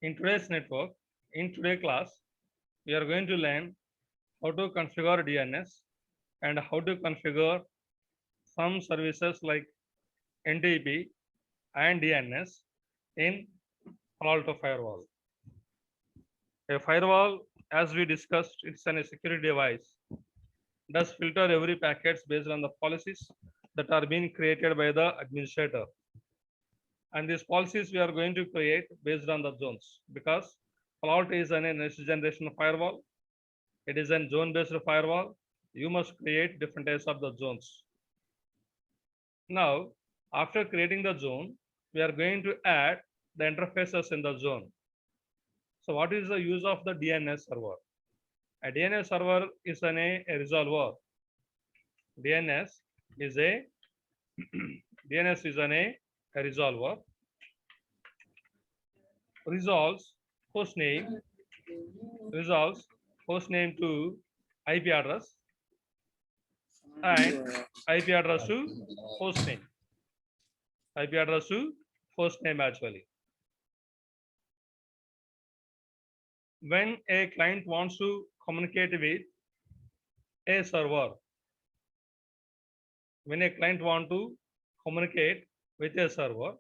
In today's network, in today's class, we are going to learn how to configure DNS and how to configure some services like NTP and DNS in Palo Alto Firewall. A firewall, as we discussed, it's a security device. Does filter every packets based on the policies that are being created by the administrator. And these policies we are going to create based on the zones because Palo Alto is a next generation firewall. It is a zone-based firewall. You must create different types of the zones. Now, after creating the zone, we are going to add the interfaces in the zone. So what is the use of the DNS server? A DNS server is a resolver. DNS is a DNS is a resolver. Resolves resolves host name to IP address and IP address to host name. IP address to host name actually. When a client wants to communicate with a server, when a client wants to communicate with a server,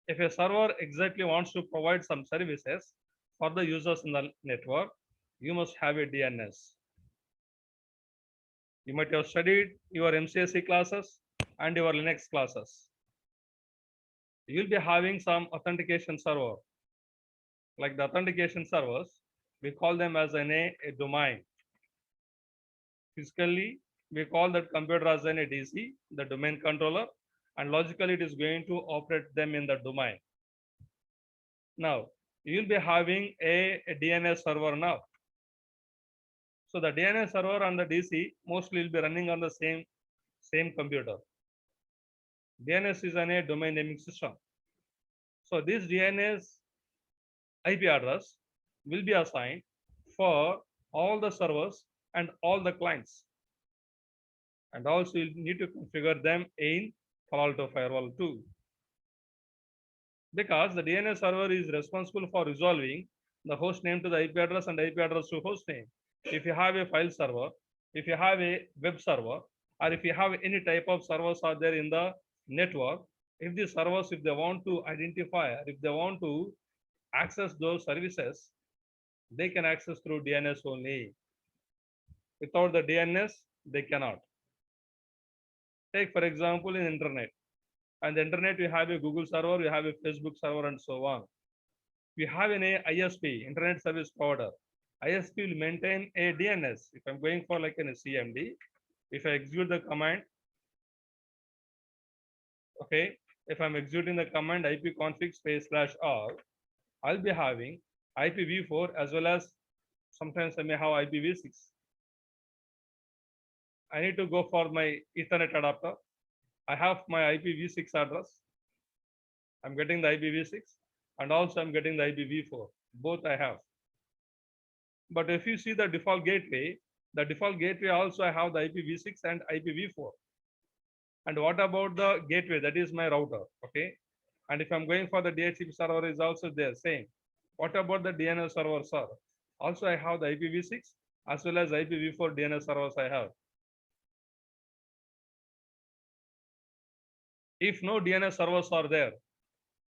if a server exactly wants to provide some services for the users in the network, you must have a DNS. You might have studied your MCSE classes and your Linux classes. You'll be having some authentication server. Like the authentication servers, we call them as a domain. Physically, we call that computer as a DC, the domain controller, and logically it is going to operate them in the domain. Now, you'll be having a DNS server now. So the DNS server and the DC mostly will be running on the same computer. DNS is a domain naming system. So this DNS IP address will be assigned for all the servers and all the clients. And also you need to configure them in Palo Alto Firewall 2. Because the DNS server is responsible for resolving the host name to the IP address and IP address to host name. If you have a file server, if you have a web server, or if you have any type of servers are there in the network, if the servers, if they want to identify, if they want to access those services, they can access through DNS only. Without the DNS, they cannot. Take for example in internet. And the internet, you have a Google server, you have a Facebook server, and so on. We have an ISP, Internet Service Provider. ISP will maintain a DNS. If I'm going for like a CMD, if I execute the command, okay, if I'm executing the command ipconfig /r, I'll be having IPv4 as well as sometimes I may have IPv6. I need to go for my Ethernet adapter. I have my IPv6 address. I'm getting the IPv6 and also I'm getting the IPv4. Both I have. But if you see the default gateway also I have the IPv6 and IPv4. And what about the gateway? That is my router. Okay. And if I'm going for the DHCP server is also there, same. What about the DNS server, sir? Also I have the IPv6 as well as IPv4 DNS servers I have. If no DNS servers are there,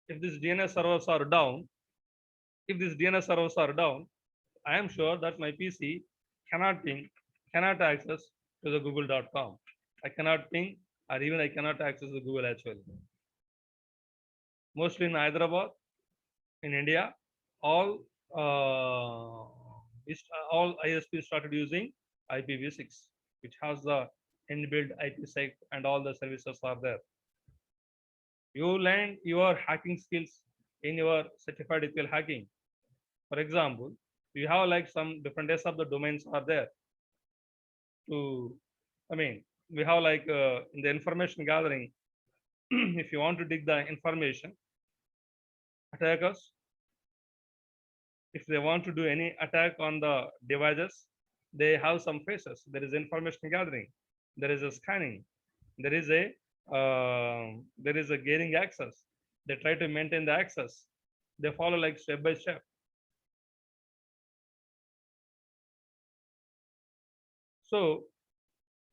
if these DNS servers are down, I am sure that my PC cannot ping, cannot access to the google.com. I cannot ping or even I cannot access the Google as well. Mostly in Hyderabad, in India, all ISPs started using IPv6, which has the inbuilt IPsec and all the services are there. You learn your hacking skills in your certified ethical hacking. For example, you have like some different types of the domains are there. We have like in the information gathering, if you want to dig the information, attackers, if they want to do any attack on the devices, they have some phases. There is information gathering, there is a scanning, there is a gaining access. They try to maintain the access. They follow like step by step. So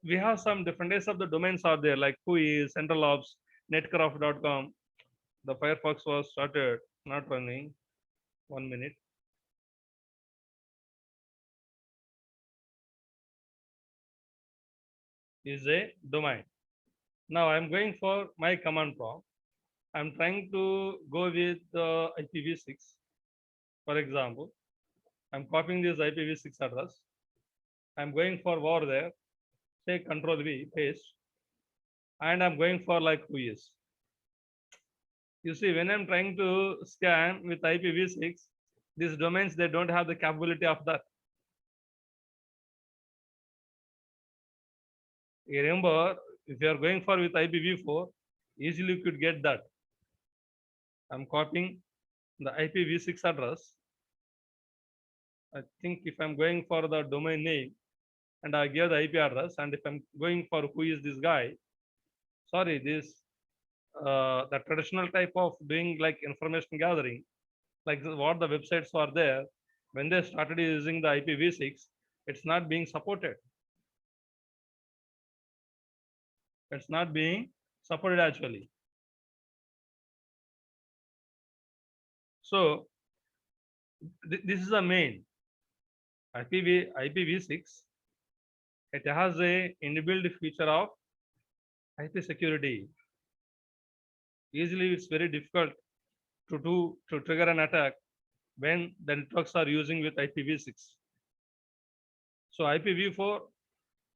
we have some different types of the domains are there, like Whois, Central Ops, netcraft.com. The Firefox was started, not running. 1 minute. Is a domain. Now I'm going for my command prompt. I'm trying to go with the IPv6. For example, I'm copying this IPv6 address. I'm going for var there. Say Control V, paste, and I'm going for like Whois. You see, when I'm trying to scan with IPv6, these domains, they don't have the capability of that. You remember, if you are going for with IPv4, easily you could get that. I'm copying the IPv6 address. I think if I'm going for the domain name and I give the IP address, and if I'm going for who is this guy, sorry, this the traditional type of doing like information gathering, like what the websites are there, when they started using the IPv6, it's not being supported. It's not being supported actually. So this is the main IPv6. It has a inbuilt feature of IP security. Easily, it's very difficult to trigger an attack when the networks are using with IPv6. So IPv4,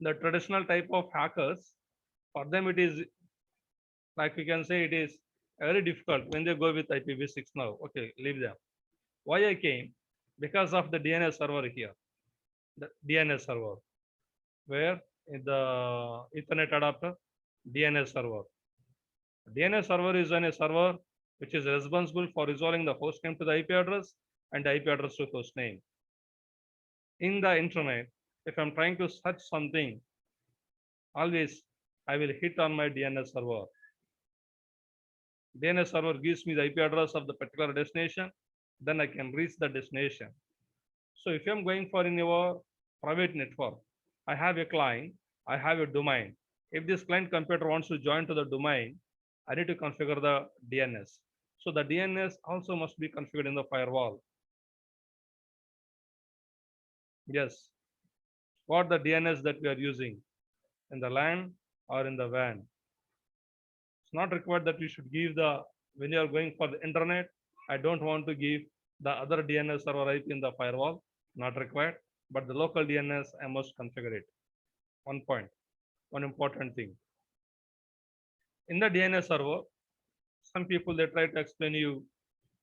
the traditional type of hackers, for them it is like we can say it is very difficult when they go with IPv6 now. Okay, leave them. Why I came? Because of the DNS server here, the DNS server, where in the Ethernet adapter, DNS server. DNS server is a server which is responsible for resolving the host name to the IP address and the IP address to host name. In the internet, if I'm trying to search something, always I will hit on my DNS server. DNS server gives me the IP address of the particular destination, then I can reach the destination. So if I'm going for in your private network, I have a client, I have a domain. If this client computer wants to join to the domain, I need to configure the DNS. So the DNS also must be configured in the firewall. Yes. What the DNS that we are using in the LAN or in the WAN. It's not required that we should give the, when you are going for the internet, I don't want to give the other DNS server IP in the firewall, not required, but the local DNS, I must configure it. One point, one important thing. In the DNS server, some people, they try to explain you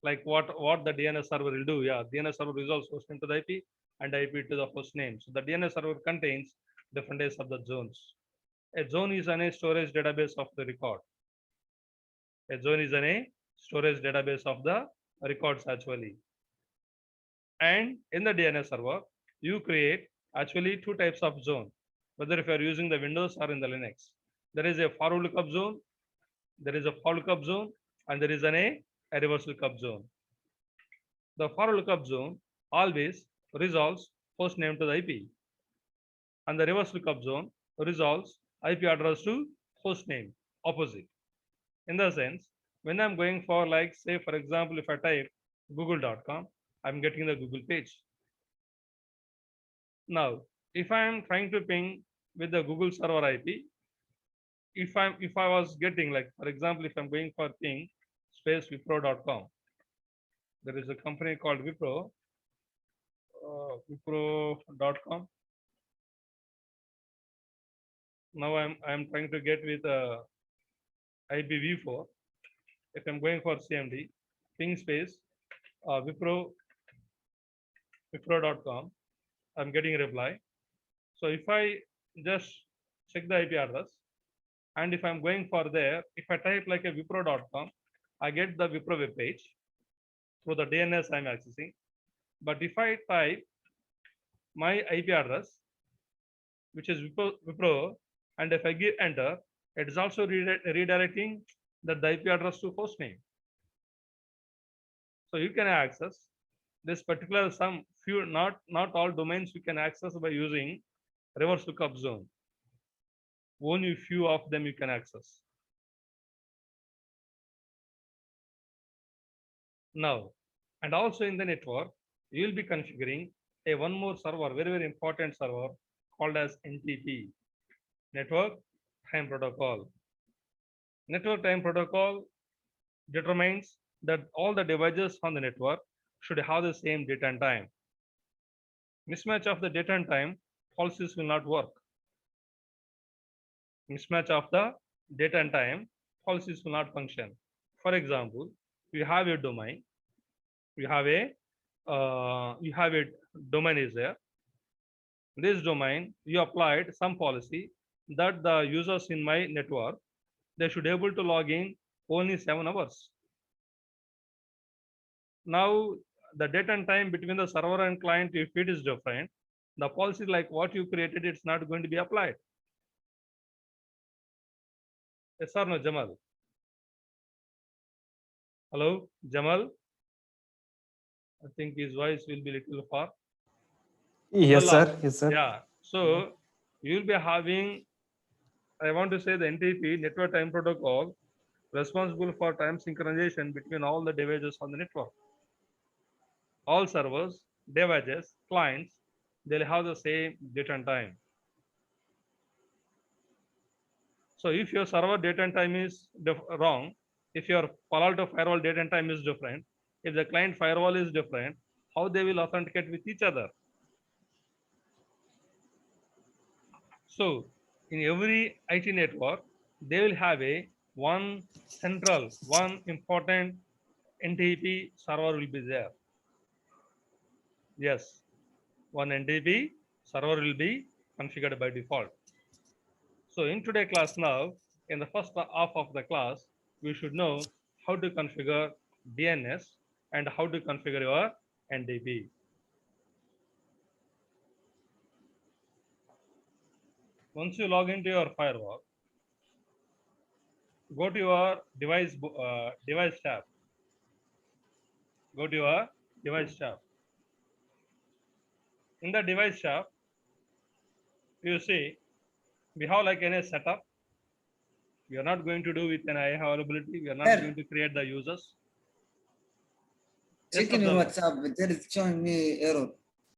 like what the DNS server will do. Yeah, DNS server resolves host name to the IP and IP to the host name. So the DNS server contains different types of the zones. A zone is a storage database of the record. A zone is a storage database of the records actually. And in the DNS server, you create actually two types of zone, whether if you are using the Windows or in the Linux. There is a forward lookup zone, there is a for lookup zone, and there is a reverse lookup zone. The for lookup zone always resolves host name to the IP, and the reverse lookup zone resolves IP address to host name, opposite. In the sense, when I'm going for like, say, for example, if I type google.com, I'm getting the Google page. Now, if I'm trying to ping with the Google server IP, if I was getting like, for example, if I'm going for ping space wipro.com, there is a company called Wipro, wipro.com. Now I'm trying to get with IPv4. If I'm going for CMD, ping space wipro.com, I'm getting a reply. So if I just check the IP address, and if I'm going for there, if I type like a wipro.com, I get the Wipro web page through the DNS I'm accessing. But if I type my IP address, which is Wipro, and if I give enter, it is also redirecting the IP address to host name. So you can access this particular not all domains you can access by using reverse lookup zone. Only few of them you can access. Now, and also in the network, you will be configuring one more server, very important server called as NTP, Network Time Protocol. Network Time Protocol determines that all the devices on the network should have the same date and time. Mismatch of the date and time policies will not work. Mismatch of the date and time policies will not function. For example, you have a domain, you have a domain is there. This domain, you applied some policy that the users in my network, they should able to log in only 7 hours. Now, the date and time between the server and client, if it is different, the policy like what you created, it's not going to be applied. Yes or no, Jamal? Hello, Jamal? I think his voice will be little far. Yes, Well, sir. Yes, sir. yeah. So you will be having, I want to say the NTP, Network Time Protocol, responsible for time synchronization between all the devices on the network. All servers, devices, clients, they'll have the same date and time. So if your server date and time is wrong, if your Palo Alto firewall date and time is different, if the client firewall is different, how they will authenticate with each other? So in every IT network, they will have one important NTP server will be there. Yes, one NTP server will be configured by default. So in today's class now, in the first half of the class, we should know how to configure DNS and how to configure your NTP. Once you log into your firewall, go to your device tab. Go to your device tab. In the device tab, you see we have like a setup. We are not going to do with an IIH availability. We are not going to create the users. Checking your WhatsApp, but there is showing me error.